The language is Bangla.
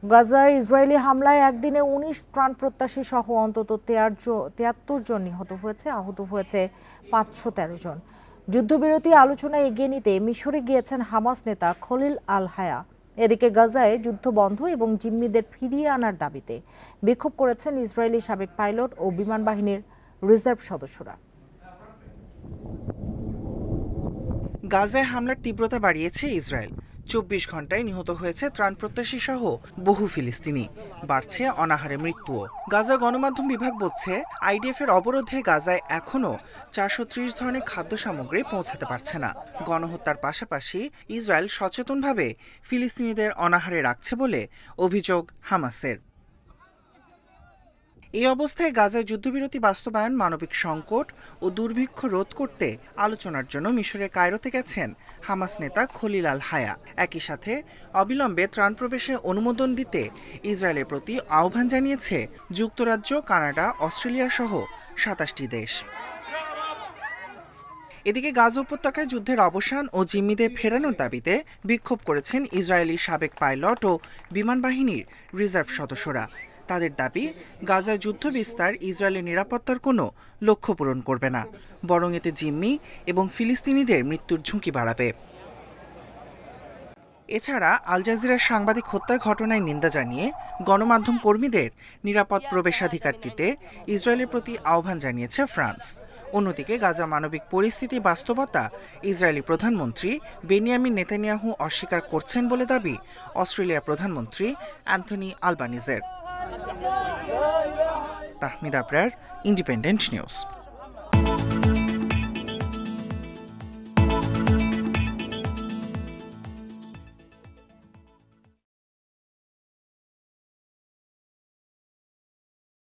গাজায় ইসরায়েলি হামলায় একদিনে ১৯ প্রাণপ্রত্যাশী সহ অন্তত ৭৩ জন নিহত হয়েছে, আহত হয়েছে ৫১৩ জন। যুদ্ধবিরতি আলোচনায় এগিয়ে নিতে মিশরে গিয়েছেন হামাস নেতা খলিল আল হায়া। এদিকে গাজায় যুদ্ধ বন্ধ এবং জিম্মিদের ফিরিয়ে আনার দাবিতে বিক্ষোভ করেছেন ইসরায়েলি সাবেক পাইলট ও বিমান বাহিনীর রিজার্ভ সদস্যরা। গাজায় হামলার তীব্রতা বাড়িয়েছে ইসরায়েল। ২৪ ঘন্টায় নিহত হয়েছে ত্রাণপ্রত্যাশী সহ বহু ফিলিস্তিনি। বাড়ছে অনাহারে মৃত্যুও। গাজা গণমাধ্যম বিভাগ বলছে, আইডিএফের অবরোধে গাজায় এখনও ৪৩০ ধরনের খাদ্য সামগ্রী পৌঁছাতে পারছে না। গণহত্যার পাশাপাশি ইসরায়েল সচেতনভাবে ফিলিস্তিনিদের অনাহারে রাখছে বলে অভিযোগ হামাসের। এই অবস্থায় গাজায় যুদ্ধবিরতি বাস্তবায়ন, মানবিক সংকট ও দুর্ভিক্ষ রোধ করতে আলোচনার জন্য মিশরের কায়রোতে গেছেন হামাস নেতা খলিল আল হায়া। একই সাথে অবিলম্বে ত্রাণ প্রবেশে অনুমোদন দিতে ইসরায়েলের প্রতি আহ্বান জানিয়েছে যুক্তরাজ্য, কানাডা, অস্ট্রেলিয়া সহ ২৭টি দেশ। এদিকে গাজা উপত্যকায় যুদ্ধের অবসান ও জিম্মিদের ফেরানোর দাবিতে বিক্ষোভ করেছেন ইসরায়েলি সাবেক পাইলট ও বিমান বাহিনীর রিজার্ভ সদস্যরা। তাদের দাবি, গাজায় যুদ্ধ বিস্তার ইসরায়েলের নিরাপত্তার কোনো লক্ষ্য পূরণ করবে না, বরং এতে জিম্মি এবং ফিলিস্তিনিদের মৃত্যুর ঝুঁকি বাড়াবে। এছাড়া আল জাজিরার সাংবাদিক হত্যার ঘটনায় নিন্দা জানিয়ে গণমাধ্যম কর্মীদের নিরাপদ প্রবেশাধিকার দিতে ইসরায়েলের প্রতি আহ্বান জানিয়েছে ফ্রান্স। অন্যদিকে গাজা মানবিক পরিস্থিতি বাস্তবতা ইসরায়েলি প্রধানমন্ত্রী বেনিয়ামিন নেতানিয়াহু অস্বীকার করছেন বলে দাবি অস্ট্রেলিয়ার প্রধানমন্ত্রী অ্যান্থনি আলবানিজের। Tahmid Abrar, independent news.